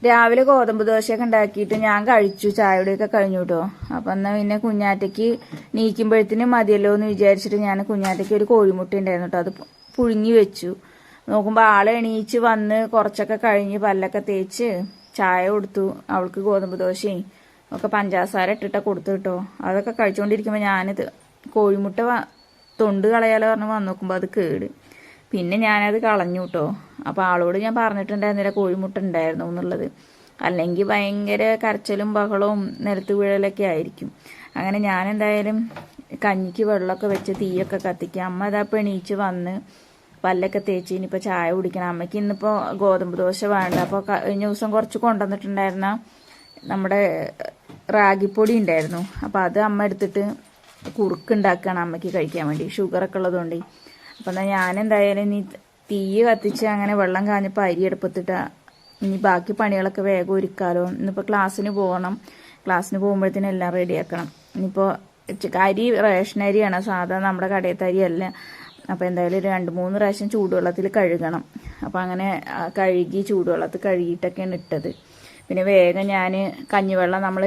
രാവിലെ ഗോതമ്പ് ദോശയൊക്കെ ഉണ്ടാക്കിയിട്ട് ഞാൻ കഴിച്ചു, ചായയുടെയൊക്കെ കഴിഞ്ഞു കേട്ടോ. അപ്പം എന്നാൽ പിന്നെ കുഞ്ഞാറ്റയ്ക്ക് നീക്കുമ്പോഴത്തേനും മതിയല്ലോ എന്ന് വിചാരിച്ചിട്ട് ഞാൻ കുഞ്ഞാറ്റയ്ക്ക് ഒരു കോഴിമുട്ട ഉണ്ടായിരുന്നു കേട്ടോ, അത് പുഴുങ്ങി വെച്ചു. നോക്കുമ്പോൾ ആൾ എണീച്ച് വന്ന് കുറച്ചൊക്കെ കഴിഞ്ഞ് പല്ലൊക്കെ തേച്ച് ചായ കൊടുത്തു. അവൾക്ക് ഗോതമ്പ് ദോശയും ഒക്കെ പഞ്ചാസാര ഇട്ടിട്ട് കൊടുത്തു കേട്ടോ. അതൊക്കെ കഴിച്ചുകൊണ്ടിരിക്കുമ്പോൾ ഞാനിത് കോഴിമുട്ട തൊണ്ട് കളയാലോ പറഞ്ഞ് വന്ന് നോക്കുമ്പോൾ അത് കേട്. പിന്നെ ഞാനത് കളഞ്ഞു കേട്ടോ. അപ്പോൾ ആളോട് ഞാൻ പറഞ്ഞിട്ടുണ്ടായിരുന്നില്ല കോഴിമുട്ട ഉണ്ടായിരുന്നു എന്നുള്ളത്, അല്ലെങ്കിൽ ഭയങ്കര കരച്ചിലും ബഹളവും നിലത്ത് വീഴലൊക്കെ ആയിരിക്കും. അങ്ങനെ ഞാൻ എന്തായാലും കഞ്ഞിക്ക് വെള്ളമൊക്കെ വെച്ച് തീയൊക്കെ കത്തിക്കുക. അമ്മ ഇതപ്പോൾ എണീച്ച് വന്ന് പല്ലൊക്കെ തേച്ച് ഇനിയിപ്പോൾ ചായ കുടിക്കണം. അമ്മയ്ക്ക് ഇന്നിപ്പോൾ ഗോതമ്പ് ദോശ വേണ്ട. അപ്പോൾ കഴിഞ്ഞ ദിവസം കുറച്ച് കൊണ്ടുവന്നിട്ടുണ്ടായിരുന്ന നമ്മുടെ റാഗിപ്പൊടി ഉണ്ടായിരുന്നു, അപ്പോൾ അത് അമ്മ എടുത്തിട്ട് കുറുക്കുണ്ടാക്കുകയാണ് അമ്മയ്ക്ക് കഴിക്കാൻ വേണ്ടി, ഷുഗറൊക്കെ ഉള്ളതുകൊണ്ട്. അപ്പം എന്നാൽ ഞാനെന്തായാലും ഇനി തീ കത്തിച്ച് അങ്ങനെ വെള്ളം കാഞ്ഞപ്പോൾ അരി എടുപ്പത്തിട്ട് ഇനി ബാക്കി പണികളൊക്കെ വേഗം ഒരുക്കാലോ. ഇന്നിപ്പോൾ ക്ലാസ്സിന് പോകണം, ക്ലാസ്സിന് പോകുമ്പോഴത്തേനും എല്ലാം റെഡിയാക്കണം. ഇനിയിപ്പോൾ അരി റേഷൻ അരിയാണ്, സാധാ നമ്മുടെ കടയത്തെ അരിയല്ല. അപ്പോൾ എന്തായാലും 2-3 പ്രാവശ്യം ചൂടുവെള്ളത്തിൽ കഴുകണം. അപ്പോൾ അങ്ങനെ കഴുകി ചൂടുവെള്ളത്തിൽ കഴുകിയിട്ടൊക്കെയാണ് ഇട്ടത്. പിന്നെ വേഗം ഞാൻ കഞ്ഞിവെള്ളം, നമ്മൾ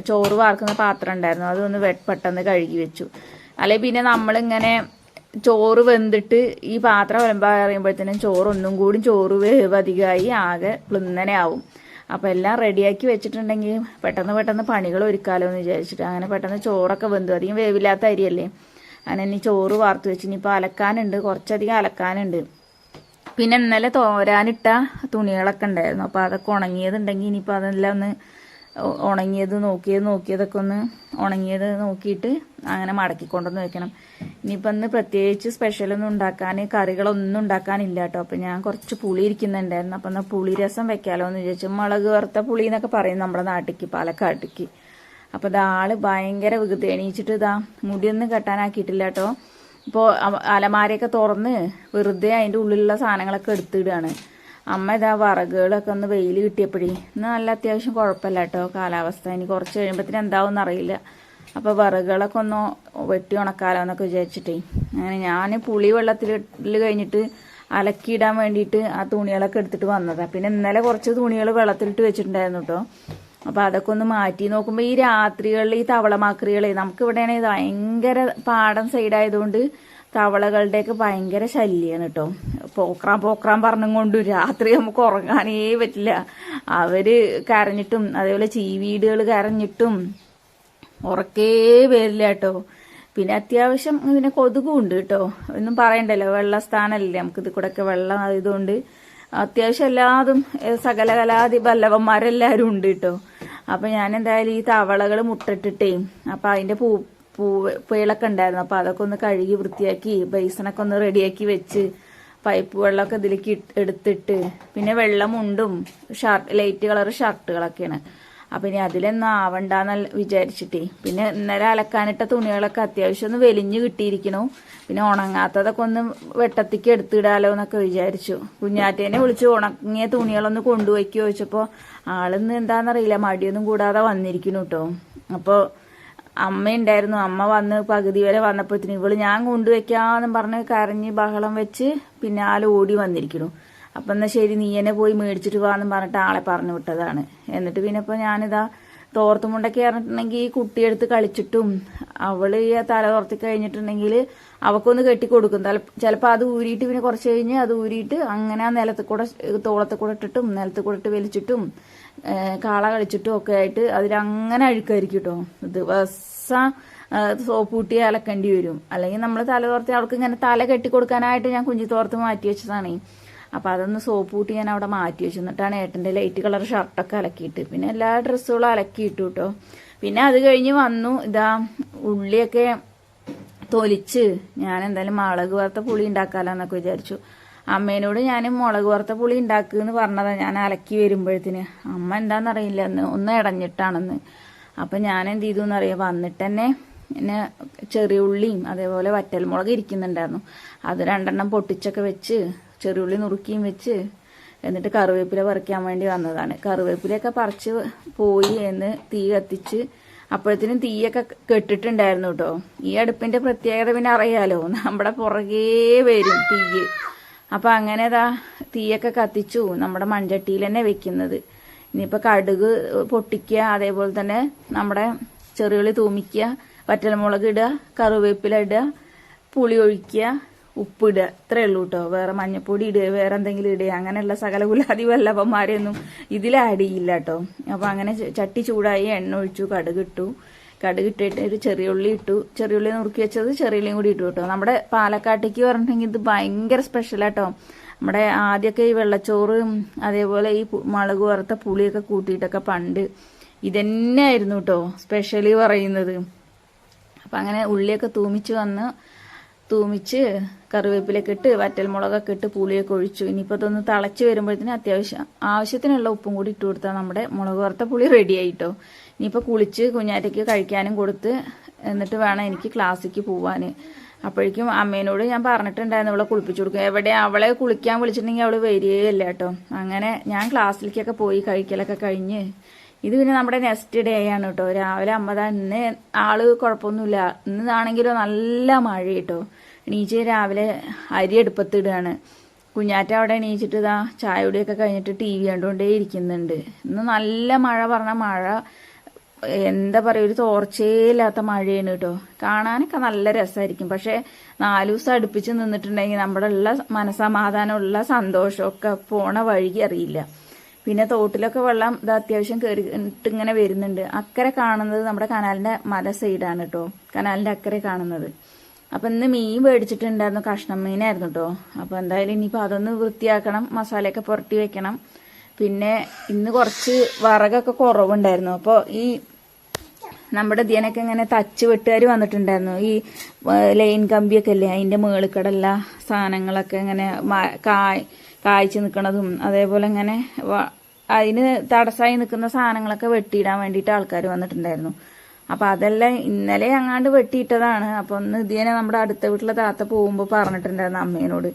ചോറ് വാർക്കുന്ന പാത്രം ഉണ്ടായിരുന്നു, അതൊന്ന് പെട്ടെന്ന് കഴുകി വെച്ചു. അല്ലെങ്കിൽ പിന്നെ നമ്മളിങ്ങനെ ചോറ് വെന്തിട്ട് ഈ പാത്രം പറയുമ്പോഴത്തേനും ചോറൊന്നും കൂടി ചോറ് വേവധികമായി ആകെ പ്ലിന്നനെ ആവും. അപ്പോൾ എല്ലാം റെഡിയാക്കി വെച്ചിട്ടുണ്ടെങ്കിൽ പെട്ടെന്ന് പണികൾ ഒരുക്കാലോ എന്ന് വിചാരിച്ചിട്ട് അങ്ങനെ പെട്ടെന്ന് ചോറൊക്കെ വെന്തു. അധികം വേവില്ലാത്ത അരിയല്ലേ. അങ്ങനെ ഇനി ചോറ് വാർത്ത് വെച്ച് ഇനിയിപ്പോൾ അലക്കാനുണ്ട്, കുറച്ചധികം അലക്കാനുണ്ട്. പിന്നെ ഇന്നലെ തോരാനിട്ട തുണികളൊക്കെ ഉണ്ടായിരുന്നു, അപ്പോൾ അതൊക്കെ ഉണങ്ങിയതുണ്ടെങ്കിൽ ഇനിയിപ്പോൾ അതെല്ലാം ഒന്ന് നോക്കിയതൊക്കെ ഒന്ന് ഉണങ്ങിയത് നോക്കിയിട്ട് അങ്ങനെ മടക്കിക്കൊണ്ടൊന്ന് വെക്കണം. ഇനിയിപ്പോൾ ഇന്ന് പ്രത്യേകിച്ച് സ്പെഷ്യലൊന്നും ഉണ്ടാക്കാൻ, കറികളൊന്നും ഉണ്ടാക്കാനില്ല കേട്ടോ. അപ്പോൾ ഞാൻ കുറച്ച് പുളി ഇരിക്കുന്നുണ്ടായിരുന്നു, അപ്പോൾ എന്നാൽ പുളി രസം വെക്കാലോ എന്ന് വിചാരിച്ചു. മുളക് വറുത്ത പുളി എന്നൊക്കെ പറയും നമ്മുടെ നാട്ടിലേക്ക്, പാലക്കാട്ടേക്ക്. അപ്പോൾ ഇതാള് ഭയങ്കര വികൃതി, എണീച്ചിട്ട് ഇതാ മുടിയൊന്നും കെട്ടാനാക്കിയിട്ടില്ല കേട്ടോ. ഇപ്പോൾ അലമാരയൊക്കെ തുറന്ന് വെറുതെ അതിൻ്റെ ഉള്ളിലുള്ള സാധനങ്ങളൊക്കെ എടുത്തിടുകയാണ്. അമ്മ ഇതാ വിറകുകളൊക്കെ ഒന്ന് വെയിൽ കിട്ടിയപ്പോഴേ ഇന്ന് നല്ല അത്യാവശ്യം കുഴപ്പമില്ല കേട്ടോ കാലാവസ്ഥ. ഇനി കുറച്ച് കഴിയുമ്പോഴത്തേനും എന്താവും അറിയില്ല. അപ്പോൾ വിറകുകളൊക്കെ ഒന്ന് വെട്ടി ഉണക്കാലോ എന്നൊക്കെ വിചാരിച്ചിട്ടേ അങ്ങനെ ഞാൻ പുളി വെള്ളത്തിൽ കഴിഞ്ഞിട്ട് അലക്കിയിടാൻ വേണ്ടിയിട്ട് ആ തുണികളൊക്കെ എടുത്തിട്ട് വന്നതാണ്. പിന്നെ ഇന്നലെ കുറച്ച് തുണികൾ വെള്ളത്തിലിട്ട് വെച്ചിട്ടുണ്ടായിരുന്നു കേട്ടോ. അപ്പോൾ അതൊക്കെ ഒന്ന് മാറ്റി നോക്കുമ്പോൾ ഈ രാത്രികളിൽ ഈ തവളമാക്രികളെ, നമുക്കിവിടെയാണെങ്കിൽ ഭയങ്കര പാടം സൈഡായതുകൊണ്ട് തവളകളുടെയൊക്കെ ഭയങ്കര ശല്യമാണ് കേട്ടോ. പോക്രാൻ പറഞ്ഞും കൊണ്ട് രാത്രി നമുക്ക് ഉറങ്ങാനേ പറ്റില്ല. അവര് കരഞ്ഞിട്ടും അതേപോലെ ചീവീടുകൾ കരഞ്ഞിട്ടും ഉറക്കേ വരില്ല കേട്ടോ. പിന്നെ അത്യാവശ്യം ഇതിനെ കൊതുകും ഉണ്ട് കേട്ടോ, ഒന്നും പറയണ്ടല്ലോ, വെള്ളസ്ഥാനല്ലേ നമുക്കിത് കൂടെ ഒക്കെ വെള്ളം ആയതുകൊണ്ട് അത്യാവശ്യം എല്ലാതും സകലകലാതി ബല്ലവന്മാരെല്ലാവരും ഉണ്ട് കേട്ടോ. അപ്പം ഞാൻ എന്തായാലും ഈ തവളകൾ മുട്ടിട്ടിട്ടേ അപ്പം അതിൻ്റെ പൂളൊക്കെ ഉണ്ടായിരുന്നു, അപ്പം അതൊക്കെ ഒന്ന് കഴുകി വൃത്തിയാക്കി ബേസണൊക്കെ ഒന്ന് റെഡിയാക്കി വെച്ച് പൈപ്പ് വെള്ളമൊക്കെ ഇതിലേക്ക് എടുത്തിട്ട് പിന്നെ വെള്ളമുണ്ടും ലൈറ്റ് കളർ ഷർട്ടുകളൊക്കെയാണ്. അപ്പം ഇനി അതിലൊന്നും ആവണ്ടെന്ന് വിചാരിച്ചിട്ടേ പിന്നെ ഇന്നലെ അലക്കാനിട്ട തുണികളൊക്കെ അത്യാവശ്യം ഒന്ന് വെലിഞ്ഞ് കിട്ടിയിരിക്കണു. പിന്നെ ഉണങ്ങാത്തതൊക്കെ ഒന്ന് വെട്ടത്തേക്ക് എടുത്തിടാലോ എന്നൊക്കെ വിചാരിച്ചു. കുഞ്ഞാറ്റേനെ വിളിച്ച് ഉണങ്ങിയ തുണികളൊന്ന് കൊണ്ടുപോയിക്കോ ചോദിച്ചപ്പോൾ ആളിന്ന് എന്താണെന്നറിയില്ല, മടിയൊന്നും കൂടാതെ വന്നിരിക്കുന്നു കേട്ടോ. അപ്പോൾ അമ്മയുണ്ടായിരുന്നു, അമ്മ വന്ന് പകുതി വരെ വന്നപ്പോഴത്തേന് ഇവള് ഞാൻ കൊണ്ടുവയ്ക്കാന്നും പറഞ്ഞ് കരഞ്ഞ് ബഹളം വെച്ച് പിന്നെ ആൾ ഓടി വന്നിരിക്കുന്നു. അപ്പം എന്നാൽ ശരി നീ എന്നെ പോയി മേടിച്ചിട്ട് പോകാമെന്ന് പറഞ്ഞിട്ട് ആളെ പറഞ്ഞു വിട്ടതാണ്. എന്നിട്ട് പിന്നെ ഇപ്പോൾ ഞാനിതാ തോർത്തുമുണ്ടൊക്കെ ഇറങ്ങിയിട്ടുണ്ടെങ്കിൽ ഈ കുട്ടിയെടുത്ത് കളിച്ചിട്ടും അവള് തല തോർത്തി കഴിഞ്ഞിട്ടുണ്ടെങ്കിൽ അവക്കൊന്ന് കെട്ടിക്കൊടുക്കും. ചിലപ്പോൾ അത് ഊരിയിട്ട് പിന്നെ കുറച്ച് കഴിഞ്ഞ് അത് ഊരിയിട്ട് അങ്ങനെ ആ നിലത്ത് കൂടെ തോളത്ത് കൂടെ ഇട്ടിട്ടും നിലത്ത് കൂടെ ഇട്ട് വലിച്ചിട്ടും കാള കളിച്ചിട്ടും ഒക്കെ ആയിട്ട് അതിലങ്ങനെ അഴുക്കായിരിക്കും കേട്ടോ. ദിവസം സോപ്പൂട്ടി അലക്കേണ്ടി വരും. അല്ലെങ്കിൽ നമ്മൾ തല തോർത്തി അവൾക്ക് ഇങ്ങനെ തല കെട്ടിക്കൊടുക്കാനായിട്ട് ഞാൻ കുഞ്ചി തോർത്ത് മാറ്റി വെച്ചതാണ്. അപ്പോൾ അതൊന്ന് സോപ്പ് കൂട്ടി ഞാൻ അവിടെ മാറ്റി വെച്ചു. എന്നിട്ടാണ് ഏട്ടൻ്റെ ലൈറ്റ് കളർ ഷർട്ടൊക്കെ അലക്കിയിട്ട് പിന്നെ എല്ലാ ഡ്രസ്സുകളും അലക്കിയിട്ടു കേട്ടോ. പിന്നെ അത് കഴിഞ്ഞ് വന്നു ഇതാ ഉള്ളിയൊക്കെ തൊലിച്ച് ഞാൻ എന്തായാലും മുളക് വറുത്ത പുളി ഉണ്ടാക്കാമല്ലോ എന്നൊക്കെ വിചാരിച്ചു. അമ്മേനോട് ഞാൻ മുളക് വറുത്ത പുളി ഉണ്ടാക്കുമെന്ന് പറഞ്ഞതാണ് ഞാൻ അലക്കി വരുമ്പോഴത്തേന്. അമ്മ എന്താണെന്നറിയില്ല, ഒന്ന് ഇടഞ്ഞിട്ടാണെന്ന്. അപ്പം ഞാൻ എന്ത് ചെയ്തു എന്നറിയാം, വന്നിട്ട് തന്നെ പിന്നെ ചെറിയ ഉള്ളിയും അതേപോലെ വറ്റൽമുളക് ഇരിക്കുന്നുണ്ടായിരുന്നു, അത് 2 പൊട്ടിച്ചൊക്കെ വെച്ച് ചെറിയുള്ളി നുറുക്കിയും വെച്ച് എന്നിട്ട് കറിവേപ്പില പറിക്കാൻ വേണ്ടി വന്നതാണ്. കറിവേപ്പിലയൊക്കെ പറിച്ച് പോയി എന്ന് തീ കത്തിച്ച് അപ്പോഴത്തേനും തീയൊക്കെ കെട്ടിട്ടുണ്ടായിരുന്നു കേട്ടോ. ഈ അടുപ്പിന്റെ പ്രത്യേകത പിന്നെ അറിയാലോ, നമ്മുടെ പുറകേ വരും തീയ്. അപ്പം അങ്ങനെ തീയൊക്കെ കത്തിച്ചു. നമ്മുടെ മൺചട്ടിയിൽ തന്നെ വെക്കുന്നത്. ഇനിയിപ്പോൾ കടുക് പൊട്ടിക്കുക, അതേപോലെ തന്നെ നമ്മുടെ ചെറിയുള്ളി തൂമിക്കുക, വറ്റൽമുളക് ഇടുക, കറിവേപ്പില ഇടുക, പുളി ഒഴിക്കുക, ഉപ്പിടുക. ഇത്രയേ ഉള്ളൂ കേട്ടോ. വേറെ മഞ്ഞപ്പൊടി ഇടുക, വേറെ എന്തെങ്കിലും ഇടുക, അങ്ങനെയുള്ള സകല ഗുലാതി വല്ലഭന്മാരെയൊന്നും ഇതിൽ ആഡ് ചെയ്യില്ല കേട്ടോ. അപ്പം അങ്ങനെ ചട്ടി ചൂടായി, എണ്ണ ഒഴിച്ചു, കടുകിട്ടു. കടുകിട്ടിട്ട് ഒരു ചെറിയുള്ളി ഇട്ടു. ചെറിയുള്ളി നുറുക്കി വെച്ചത് ചെറിയുള്ളിയും കൂടി ഇട്ടു കേട്ടോ. നമ്മുടെ പാലക്കാട്ടേക്ക് പറഞ്ഞിട്ടുണ്ടെങ്കിൽ ഇത് ഭയങ്കര സ്പെഷ്യലാട്ടോ. നമ്മുടെ ആദ്യമൊക്കെ ഈ വെള്ളച്ചോറും അതേപോലെ ഈ മുളക് വറുത്ത പുളിയൊക്കെ കൂട്ടിയിട്ടൊക്കെ പണ്ട് ഇതന്നെയായിരുന്നു കേട്ടോ സ്പെഷ്യലി പറയുന്നത്. അപ്പം അങ്ങനെ ഉള്ളിയൊക്കെ തൂമിച്ച് കറിവേപ്പിലൊക്കെ ഇട്ട് വറ്റൽമുളകൊക്കെ ഇട്ട് പുളിയൊക്കെ ഒഴിച്ചു. ഇനിയിപ്പോൾ ഇതൊന്ന് തിളച്ച് വരുമ്പോഴത്തേന് ആവശ്യത്തിനുള്ള ഉപ്പും കൂടി ഇട്ട് കൊടുത്താൽ നമ്മുടെ മുളക് വറുത്ത പുളി റെഡി ആയിട്ടോ. ഇനിയിപ്പോൾ കുളിച്ച് കുഞ്ഞാറ്റയ്ക്ക് കഴിക്കാനും കൊടുത്ത് എന്നിട്ട് വേണം എനിക്ക് ക്ലാസ്സിക്ക് പോവാൻ. അപ്പോഴേക്കും അമ്മേനോട് ഞാൻ പറഞ്ഞിട്ടുണ്ടായിരുന്നു അവളെ കുളിപ്പിച്ചു കൊടുക്കും. എവിടെ അവളെ കുളിക്കാൻ വിളിച്ചിട്ടുണ്ടെങ്കിൽ അവൾ വരികയില്ല കേട്ടോ. അങ്ങനെ ഞാൻ ക്ലാസ്സിലേക്കൊക്കെ പോയി കഴിക്കലൊക്കെ കഴിഞ്ഞ് ഇത് പിന്നെ നമ്മുടെ നെക്സ്റ്റ് ഡേ ആണ് കേട്ടോ. രാവിലെ അമ്മതാ ഇന്ന് ആള് കുഴപ്പമൊന്നുമില്ല. ഇന്നാണെങ്കിലോ നല്ല മഴ കേട്ടോ. എണീച്ച് രാവിലെ അരി അടുപ്പത്തിടുകയാണ്. കുഞ്ഞാറ്റ അവിടെ എണീച്ചിട്ട് ഇതാ ചായ കുടിയൊക്കെ കഴിഞ്ഞിട്ട് TV കണ്ടുകൊണ്ടേ ഇരിക്കുന്നുണ്ട്. ഇന്ന് നല്ല മഴ പറഞ്ഞ മഴ എന്താ പറയുക, ഒരു തോർച്ചയില്ലാത്ത മഴയാണ് കേട്ടോ. കാണാനൊക്കെ നല്ല രസമായിരിക്കും. പക്ഷെ 4 ദിവസം അടുപ്പിച്ച് നിന്നിട്ടുണ്ടെങ്കിൽ നമ്മുടെ ഉള്ള മനസമാധാനമുള്ള സന്തോഷമൊക്കെ പോണ വഴി അറിയില്ല. പിന്നെ തോട്ടിലൊക്കെ വെള്ളം ഇത് അത്യാവശ്യം കയറിയിട്ട് ഇങ്ങനെ വരുന്നുണ്ട്. അക്കരെ കാണുന്നത് നമ്മുടെ കനാലിന്റെ മല സൈഡാണ് കേട്ടോ. കനാലിന്റെ അക്കരെ കാണുന്നത്. അപ്പൊ ഇന്ന് മീൻ മേടിച്ചിട്ടുണ്ടായിരുന്നു, കഷ്ണം മീനായിരുന്നു കേട്ടോ. അപ്പൊ എന്തായാലും ഇനിയിപ്പോൾ അതൊന്ന് വൃത്തിയാക്കണം, മസാലയൊക്കെ പുരട്ടി വെക്കണം. പിന്നെ ഇന്ന് കുറച്ച് വിറകൊക്കെ കുറവുണ്ടായിരുന്നു. അപ്പോൾ ഈ നമ്മുടെ ഇതിനൊക്കെ ഇങ്ങനെ തച്ച് വെട്ടുകാർ വന്നിട്ടുണ്ടായിരുന്നു. ഈ ലൈൻ കമ്പിയൊക്കെ അല്ലേ, അതിന്റെ മേളിക്കടല്ല സാധനങ്ങളൊക്കെ ഇങ്ങനെ കായ്ച്ചു നിൽക്കണതും അതേപോലെ ഇങ്ങനെ അതിന് തടസ്സമായി നിൽക്കുന്ന സാധനങ്ങളൊക്കെ വെട്ടിയിടാൻ വേണ്ടിയിട്ട് ആൾക്കാർ വന്നിട്ടുണ്ടായിരുന്നു. അപ്പൊ അതെല്ലാം ഇന്നലെ അങ്ങാണ്ട് വെട്ടിയിട്ടതാണ്. അപ്പൊ ഒന്ന് ഇതിനെ നമ്മുടെ അടുത്ത വീട്ടിലെ താത്ത പോകുമ്പോൾ പറഞ്ഞിട്ടുണ്ടായിരുന്നു അമ്മേനോട്.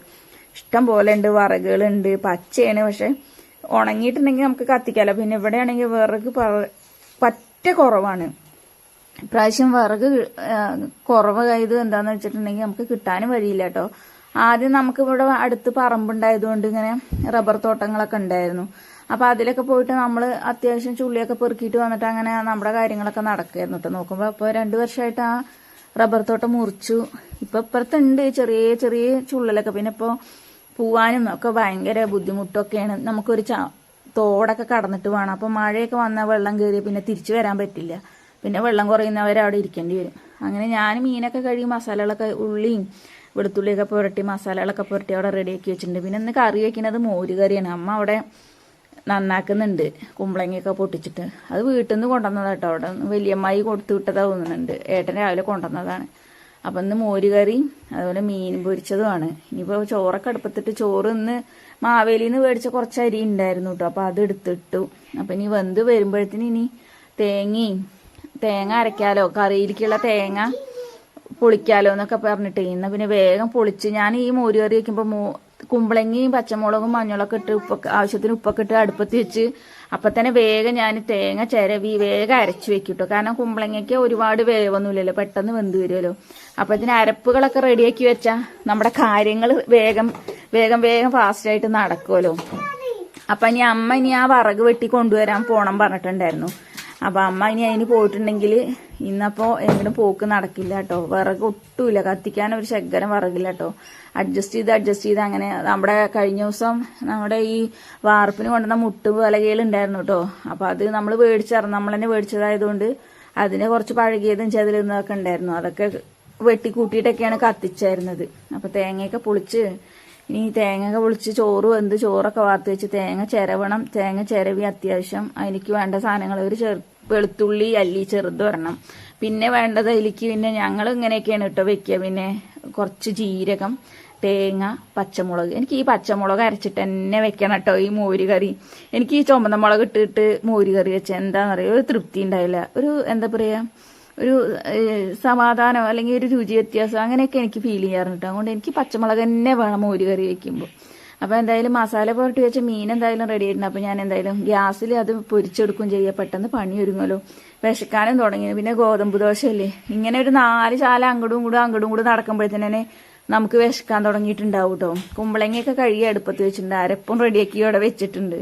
ഇഷ്ടം പോലെ ഉണ്ട്, വിറകുകളുണ്ട്, പച്ചയാണ്. പക്ഷെ ഉണങ്ങിയിട്ടുണ്ടെങ്കിൽ നമുക്ക് കത്തിക്കാലോ. പിന്നെ ഇവിടെ ആണെങ്കിൽ വിറക് പറ്റ കുറവാണ്. ഇപ്രാവശ്യം വിറക് കുറവായത് എന്താന്ന് വെച്ചിട്ടുണ്ടെങ്കിൽ നമുക്ക് കിട്ടാനും വഴിയില്ല കേട്ടോ. ആദ്യം നമുക്ക് ഇവിടെ അടുത്ത് പറമ്പുണ്ടായതുകൊണ്ട് ഇങ്ങനെ റബ്ബർ തോട്ടങ്ങളൊക്കെ ഉണ്ടായിരുന്നു. അപ്പൊ അതിലൊക്കെ പോയിട്ട് നമ്മൾ അത്യാവശ്യം ചുള്ളിയൊക്കെ പെറുക്കിയിട്ട് വന്നിട്ട് അങ്ങനെ നമ്മുടെ കാര്യങ്ങളൊക്കെ നടക്കായിരുന്നു കേട്ടോ. നോക്കുമ്പോ ഇപ്പൊ 2 വർഷമായിട്ട് ആ റബ്ബർ തോട്ടം മുറിച്ചു. ഇപ്പൊ ഇപ്പുറത്തുണ്ട് ചെറിയ ചെറിയ ചുള്ളലൊക്കെ. പിന്നെ ഇപ്പൊ പോവാനും ഒക്കെ ഭയങ്കര ബുദ്ധിമുട്ടൊക്കെയാണ്. നമുക്കൊരു തോടൊക്കെ കടന്നിട്ട് വേണം. അപ്പൊ മഴയൊക്കെ വന്നാൽ വെള്ളം കയറിയ പിന്നെ തിരിച്ചു വരാൻ പറ്റില്ല. പിന്നെ വെള്ളം കുറയുന്നവരെ അവിടെ ഇരിക്കേണ്ടി വരും. അങ്ങനെ ഞാൻ മീനൊക്കെ കഴുകി മസാലകളൊക്കെ ഉള്ളിയും വെളുത്തുള്ളിയൊക്കെ പുരട്ടി മസാലകളൊക്കെ പുരട്ടി അവിടെ റെഡിയാക്കി വെച്ചിട്ടുണ്ട്. പിന്നെ ഇന്ന് കറി വെക്കുന്നത് മോരുകറിയാണ്. അമ്മ അവിടെ നന്നാക്കുന്നുണ്ട്, കുമ്പളങ്ങയൊക്കെ പൊട്ടിച്ചിട്ട്. അത് വീട്ടിൽ നിന്ന് കൊണ്ടുവന്നതാട്ടോ. അവിടെ വലിയമ്മായി കൊടുത്തു വിട്ടതാ തോന്നുന്നുണ്ട്. ഏട്ടൻ രാവിലെ കൊണ്ടുവന്നതാണ്. അപ്പം ഇന്ന് മോരുകറി അതുപോലെ മീൻ പൊരിച്ചതുമാണ്. ഇനിയിപ്പോൾ ചോറൊക്കെ അടുപ്പത്തിട്ട് ചോറ് ഇന്ന് മാവേലിയിൽ നിന്ന് മേടിച്ച കുറച്ച് അരി ഉണ്ടായിരുന്നു കേട്ടോ. അപ്പം അത് എടുത്തിട്ടു. അപ്പം ഇനി വെന്ത് വരുമ്പോഴത്തേന് ഇനി തേങ്ങ അരയ്ക്കാലോ, കറിയിലേക്കുള്ള തേങ്ങ പൊളിക്കാലോ എന്നൊക്കെ പറഞ്ഞിട്ട് ഇന്ന് പിന്നെ വേഗം പൊളിച്ച് ഞാൻ ഈ മോരുകറി വയ്ക്കുമ്പോൾ കുമ്പളങ്ങയും പച്ചമുളകും മഞ്ഞളൊക്കെ ഇട്ട് ആവശ്യത്തിന് ഉപ്പൊക്കെ ഇട്ട് അടുപ്പത്ത് വെച്ച് അപ്പം തന്നെ വേഗം ഞാൻ തേങ്ങ ചിരവി വേഗം അരച്ചു വെക്കിട്ടോ. കാരണം കുമ്പളങ്ങയ്ക്ക് ഒരുപാട് വേവൊന്നുമില്ലല്ലോ, പെട്ടെന്ന് വെന്ത് വരുമല്ലോ. അപ്പം ഇതിന് അരപ്പുകളൊക്കെ റെഡിയാക്കി വെച്ചാൽ നമ്മുടെ കാര്യങ്ങൾ വേഗം വേഗം വേഗം ഫാസ്റ്റായിട്ട് നടക്കുമല്ലോ. അപ്പം ഇനി അമ്മ ആ വിറക് വെട്ടി കൊണ്ടുവരാൻ പോണം പറഞ്ഞിട്ടുണ്ടായിരുന്നു. അപ്പം അമ്മ ഇനി അതിന് പോയിട്ടുണ്ടെങ്കിൽ ഇന്നപ്പോൾ എങ്ങോട്ടും പോക്ക് നടക്കില്ല കേട്ടോ. വിറക് ഒട്ടുമില്ല, കത്തിക്കാൻ ഒരു ശകലം വിറകില്ല കേട്ടോ. അഡ്ജസ്റ്റ് ചെയ്ത് അങ്ങനെ നമ്മുടെ കഴിഞ്ഞ ദിവസം നമ്മുടെ ഈ വാർപ്പിന് കൊണ്ടുവന്ന മുട്ട് പലകയിലുണ്ടായിരുന്നു കേട്ടോ. അപ്പം അത് നമ്മൾ നമ്മൾ തന്നെ മേടിച്ചതായതുകൊണ്ട് അതിന് കുറച്ച് പഴകിയതും ചെതിലുന്നതൊക്കെ ഉണ്ടായിരുന്നു. അതൊക്കെ വെട്ടിക്കൂട്ടിയിട്ടൊക്കെയാണ് കത്തിച്ചായിരുന്നത്. അപ്പം തേങ്ങയൊക്കെ പൊളിച്ച് ചോറ് വെന്ത് ചോറൊക്കെ വാർത്ത് വെച്ച് തേങ്ങ ചിരവണം. തേങ്ങ ചിരവി അത്യാവശ്യം അതിലേക്ക് വേണ്ട സാധനങ്ങൾ ഒരു വെളുത്തുള്ളി അല്ലി ചെറുതൊരെണ്ണം. പിന്നെ വേണ്ടത് അതിലേക്ക് പിന്നെ ഞങ്ങൾ ഇങ്ങനെയൊക്കെയാണ് കേട്ടോ വെക്കുക. പിന്നെ കുറച്ച് ജീരകം, തേങ്ങ, പച്ചമുളക്. എനിക്ക് ഈ പച്ചമുളക് അരച്ചിട്ട് തന്നെ വെക്കണം കേട്ടോ ഈ മോരുകറി. എനിക്ക് ഈ ചുമന്ന മുളക് ഇട്ടിട്ട് മോരുകറി വെച്ചാൽ എന്താണെന്നറിയോ, ഒരു തൃപ്തി ഉണ്ടാവില്ല. ഒരു എന്താ പറയുക, ഒരു സമാധാനം അല്ലെങ്കിൽ ഒരു രുചി വ്യത്യാസം അങ്ങനെയൊക്കെ എനിക്ക് ഫീൽ ചെയ്യാറുണ്ട്. അതുകൊണ്ട് എനിക്ക് പച്ചമുളക് തന്നെ വേണം മോരുകറി വെക്കുമ്പോൾ. അപ്പോൾ എന്തായാലും മസാല പുരട്ടി വെച്ച മീൻ എന്തായാലും റെഡി ആയിട്ടുണ്ട്. അപ്പോൾ ഞാൻ എന്തായാലും ഗ്യാസിൽ അത് പൊരിച്ചെടുക്കും ചെയ്യുക. പെട്ടെന്ന് പണി ഒരുങ്ങല്ലോ. വിശക്കാനും തുടങ്ങി. പിന്നെ ഗോതമ്പ് ദോശയല്ലേ, ഇങ്ങനെ ഒരു 4 ശാല അങ്ങോട്ടും കൂടെ നടക്കുമ്പോഴത്തേനെ നമുക്ക് വിശക്കാൻ തുടങ്ങിയിട്ടുണ്ടാവും കേട്ടോ. കുമ്പളങ്ങയൊക്കെ കഴുകി അടുപ്പത്ത് വെച്ചിട്ടുണ്ട്. അരപ്പും റെഡിയാക്കി അവിടെ വെച്ചിട്ടുണ്ട്.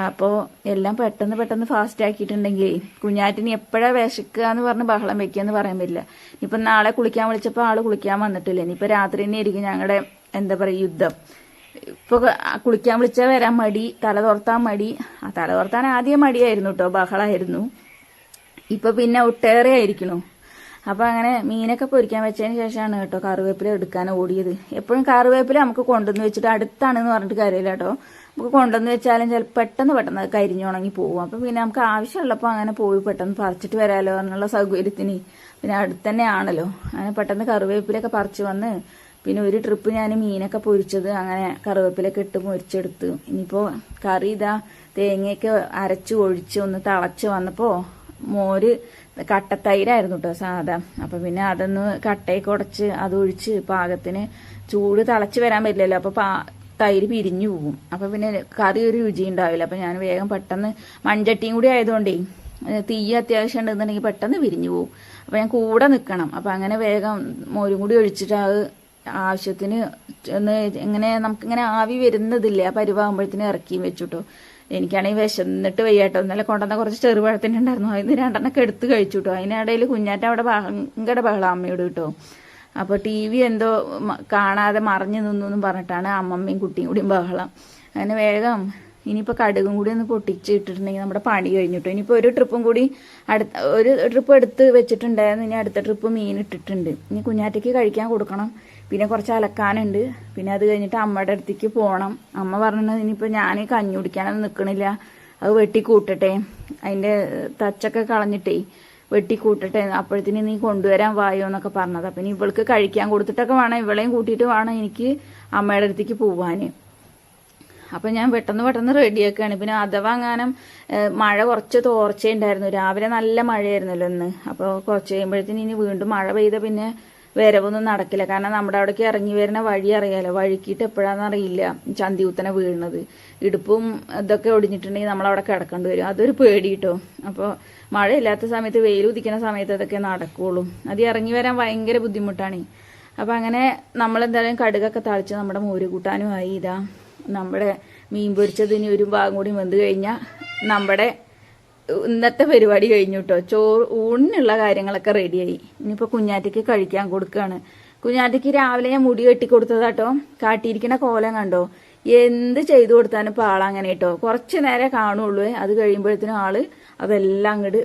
അപ്പോൾ എല്ലാം പെട്ടെന്ന് പെട്ടെന്ന് ഫാസ്റ്റ് ആക്കിയിട്ടുണ്ടെങ്കിൽ കുഞ്ഞാറ്റിന് എപ്പോഴാണ് വിശക്കുക എന്ന് പറഞ്ഞ് ബഹളം വെക്കുക എന്ന് പറയാൻ പറ്റില്ല. ഇപ്പം നാളെ കുളിക്കാൻ വിളിച്ചപ്പോൾ ആള് കുളിക്കാൻ വന്നിട്ടില്ല. ഇനിയിപ്പോൾ രാത്രി തന്നെ ആയിരിക്കും ഞങ്ങളുടെ എന്താ പറയുക യുദ്ധം. ഇപ്പൊ കുളിക്കാൻ വിളിച്ചാൽ വരാൻ മടി, തല തോർത്താൻ മടി. തല തോർത്താൻ ആദ്യം മടിയായിരുന്നു കേട്ടോ, ബഹളമായിരുന്നു. ഇപ്പൊ പിന്നെ ഒട്ടേറെ ആയിരിക്കണു. അപ്പൊ അങ്ങനെ മീനൊക്കെ പൊരിക്കാൻ വെച്ചതിന് ശേഷമാണ് കേട്ടോ കറിവേപ്പില എടുക്കാൻ ഓടിയത്. എപ്പോഴും കറിവേപ്പില നമുക്ക് കൊണ്ടുവന്ന് വെച്ചിട്ട് അടുത്താണെന്ന് പറഞ്ഞിട്ട് കാര്യമില്ല കേട്ടോ. നമുക്ക് കൊണ്ടുവന്ന് വെച്ചാലും ചിലപ്പോൾ പെട്ടെന്ന് കരിഞ്ഞുണങ്ങി പോകും. അപ്പൊ പിന്നെ നമുക്ക് ആവശ്യമുള്ളപ്പോൾ അങ്ങനെ പോയി പെട്ടെന്ന് പറിച്ചിട്ട് വരാമല്ലോ എന്നുള്ള സൗകര്യത്തിന്. പിന്നെ അടുത്ത് തന്നെ ആണല്ലോ, അങ്ങനെ പെട്ടെന്ന് കറിവേപ്പിലൊക്കെ പറിച്ചു വന്ന് പിന്നെ ഒരു ട്രിപ്പ് ഞാൻ മീനൊക്കെ പൊരിച്ചത് അങ്ങനെ കറിവേപ്പിലൊക്കെ ഇട്ട് പൊരിച്ചെടുത്ത്. ഇനിയിപ്പോൾ കറി ഇതാ തേങ്ങയൊക്കെ അരച്ച് ഒഴിച്ച് ഒന്ന് തിളച്ച് വന്നപ്പോൾ മോര് കട്ടത്തൈരായിരുന്നു കേട്ടോ സാധാ. അപ്പൊ പിന്നെ അതൊന്ന് കട്ടയൊക്കെ ഉടച്ച് അതൊഴിച്ച് പാകത്തിന് ചൂട് തിളച്ച് വരാൻ പറ്റില്ലല്ലോ, അപ്പൊ തൈര് പിരിഞ്ഞു പോകും. അപ്പൊ പിന്നെ കറി ഒരു രുചി ഉണ്ടാവില്ല. അപ്പൊ ഞാൻ വേഗം പെട്ടെന്ന് മൺചട്ടിയും കൂടി ആയതുകൊണ്ടേ തീ അത്യാവശ്യം ഉണ്ടെന്നുണ്ടെങ്കിൽ പെട്ടെന്ന് പിരിഞ്ഞു പോകും. അപ്പൊ ഞാൻ കൂടെ നിൽക്കണം. അപ്പൊ അങ്ങനെ വേഗം മോരും കൂടി ഒഴിച്ചിട്ട് അത് ആവശ്യത്തിന് ഒന്ന് ഇങ്ങനെ നമുക്കിങ്ങനെ ആവി വരുന്നതില്ലേ ആ പരിവാകുമ്പോഴത്തേന് ഇറക്കിയും വെച്ചുട്ടോ. എനിക്കാണെങ്കിൽ വിശന്നിട്ട് വയ്യാട്ടോ. ഇന്നലെ കൊണ്ടുവന്ന കുറച്ച് ചെറുപഴത്തിൻ്റെ ഉണ്ടായിരുന്നു, അതിന് 2 എടുത്ത് കഴിച്ചു കേട്ടോ. അതിനിടയിൽ കുഞ്ഞാറ്റ അവിടെ ഭയങ്കര ബഹളം അമ്മയോട് കേട്ടോ. അപ്പോൾ TV എന്തോ കാണാതെ മറിഞ്ഞു നിന്നു പറഞ്ഞിട്ടാണ് അമ്മമ്മയും കുട്ടിയും കൂടിയും ബഹളം. അങ്ങനെ വേഗം ഇനിയിപ്പോൾ കടുകും കൂടി ഒന്ന് പൊട്ടിച്ചിട്ടിട്ടുണ്ടെങ്കിൽ നമ്മുടെ പണി കഴിഞ്ഞിട്ടോ. ഇനിയിപ്പോൾ ഒരു ട്രിപ്പ് എടുത്ത് വെച്ചിട്ടുണ്ടായിരുന്നു. ഇനി അടുത്ത ട്രിപ്പ് മീൻ ഇട്ടിട്ടുണ്ട്. ഇനി കുഞ്ഞാറ്റയ്ക്ക് കഴിക്കാൻ കൊടുക്കണം. പിന്നെ കുറച്ച് അലക്കാനുണ്ട്. പിന്നെ അത് കഴിഞ്ഞിട്ട് അമ്മയുടെ അടുത്തേക്ക് പോകണം. അമ്മ പറഞ്ഞത് ഇനിയിപ്പോൾ ഞാൻ കഞ്ഞി കുടിക്കാനൊന്നും നിൽക്കണില്ല, അത് വെട്ടിക്കൂട്ടട്ടെ, അതിൻ്റെ തച്ചൊക്കെ കളഞ്ഞിട്ടേ വെട്ടിക്കൂട്ടട്ടെ, അപ്പോഴത്തേന് നീ കൊണ്ടുവരാൻ വായോ എന്നൊക്കെ പറഞ്ഞത്. അപ്പം ഇനി ഇവൾക്ക് കഴിക്കാൻ കൊടുത്തിട്ടൊക്കെ വേണം, ഇവളെയും കൂട്ടിയിട്ട് വേണം എനിക്ക് അമ്മയുടെ അടുത്തേക്ക് പോവാൻ. അപ്പം ഞാൻ പെട്ടെന്ന് റെഡിയാക്കുകയാണ്. പിന്നെ അഥവാ എങ്ങാനും മഴ കുറച്ച് തോർച്ചയുണ്ടായിരുന്നു, രാവിലെ നല്ല മഴയായിരുന്നല്ലോ ഇന്ന്. അപ്പോൾ കുറച്ച് കഴിയുമ്പോഴത്തേന് ഇനി വീണ്ടും മഴ പെയ്ത പിന്നെ വരവൊന്നും നടക്കില്ല. കാരണം നമ്മുടെ അവിടേക്ക് ഇറങ്ങി വരുന്ന വഴി അറിയാലോ, വഴിക്കിട്ട് എപ്പോഴാണെന്നറിയില്ല ചന്തി കുത്തനെ വീഴുന്നത്. ഇടുപ്പും ഇതൊക്കെ ഒടിഞ്ഞിട്ടുണ്ടെങ്കിൽ നമ്മളവിടെ കിടക്കേണ്ടി വരും, അതൊരു പേടി കേട്ടോ. അപ്പോൾ മഴയില്ലാത്ത സമയത്ത് വെയിൽ ഉദിക്കുന്ന സമയത്ത് അതൊക്കെ നടക്കുള്ളൂ. അത് ഇറങ്ങി വരാൻ ഭയങ്കര ബുദ്ധിമുട്ടാണ്. അപ്പം അങ്ങനെ നമ്മളെന്തായാലും കടുകൊക്കെ താളിച്ച് നമ്മുടെ മോര് കൂട്ടാനുമായി. ഇതാ നമ്മുടെ മീൻ പൊരിച്ചതിന് ഒരു ഭാഗം കൂടി വെന്ത് കഴിഞ്ഞാൽ നമ്മുടെ ഇന്നത്തെ പരിപാടി കഴിഞ്ഞു കേട്ടോ. ഊണിനുള്ള കാര്യങ്ങളൊക്കെ റെഡിയായി. ഇനിയിപ്പോൾ കുഞ്ഞാറ്റയ്ക്ക് കഴിക്കാൻ കൊടുക്കുകയാണ്. കുഞ്ഞാറ്റയ്ക്ക് രാവിലെ ഞാൻ മുടി കെട്ടിക്കൊടുത്തതാട്ടോ. കാട്ടിയിരിക്കുന്ന കോലം കണ്ടോ, എന്ത് ചെയ്തു കൊടുത്താലും ഇപ്പോൾ ആളങ്ങനെ കേട്ടോ. കുറച്ച് നേരം കാണുള്ളൂ, അത് കഴിയുമ്പോഴത്തേനും ആള് അതെല്ലാം അങ്ങോട്ട്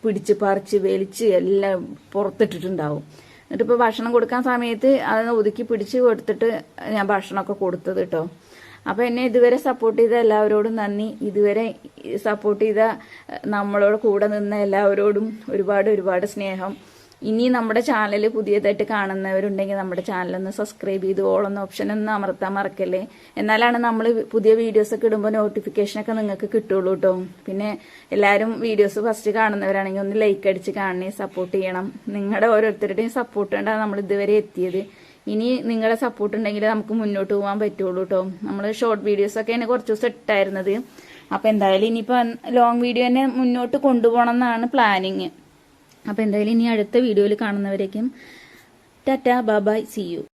പിടിച്ച് പറിച്ച് വലിച്ച് എല്ലാം പുറത്തിട്ടിട്ടുണ്ടാവും. എന്നിട്ടിപ്പോൾ ഭക്ഷണം കൊടുക്കാൻ സമയത്ത് അതൊന്ന് ഒതുക്കി പിടിച്ച് കൊടുത്തിട്ട് ഞാൻ ഭക്ഷണമൊക്കെ കൊടുത്തത് കേട്ടോ. അപ്പോൾ എന്നെ ഇതുവരെ സപ്പോർട്ട് ചെയ്ത എല്ലാവരോടും നന്ദി. ഇതുവരെ സപ്പോർട്ട് ചെയ്ത നമ്മളോട് കൂടെ നിന്ന എല്ലാവരോടും ഒരുപാട് സ്നേഹം. ഇനി നമ്മുടെ ചാനൽ പുതിയതായിട്ട് കാണുന്നവരുണ്ടെങ്കിൽ നമ്മുടെ ചാനലൊന്ന് സബ്സ്ക്രൈബ് ചെയ്ത് ഓളൊന്ന് ഓപ്ഷനൊന്ന് അമർത്താൻ മറക്കല്ലേ. എന്നാലാണ് നമ്മൾ പുതിയ വീഡിയോസൊക്കെ ഇടുമ്പോൾ നോട്ടിഫിക്കേഷനൊക്കെ നിങ്ങൾക്ക് കിട്ടുള്ളൂ കേട്ടോ. പിന്നെ എല്ലാവരും വീഡിയോസ് ഫസ്റ്റ് കാണുന്നവരാണെങ്കിൽ ഒന്ന് ലൈക്ക് അടിച്ച് കാണണേ, സപ്പോർട്ട് ചെയ്യണം. നിങ്ങളുടെ ഓരോരുത്തരുടെയും സപ്പോർട്ട് കൊണ്ടാണ് നമ്മൾ ഇതുവരെ എത്തിയത്. ഇനി നിങ്ങളുടെ സപ്പോർട്ട് ഉണ്ടെങ്കിൽ നമുക്ക് മുന്നോട്ട് പോകാൻ പറ്റുള്ളൂ കേട്ടോ. നമ്മൾ ഷോർട്ട് വീഡിയോസൊക്കെ തന്നെ കുറച്ച് ദിവസം ഇട്ടായിരുന്നത്. അപ്പം എന്തായാലും ഇനിയിപ്പോൾ ലോങ് വീഡിയോ തന്നെ മുന്നോട്ട് കൊണ്ടുപോകണം എന്നാണ് പ്ലാനിങ്. അപ്പം എന്തായാലും ഇനി അടുത്ത വീഡിയോയിൽ കാണുന്നവരേക്കും ടാറ്റാ ബൈ സീ യു.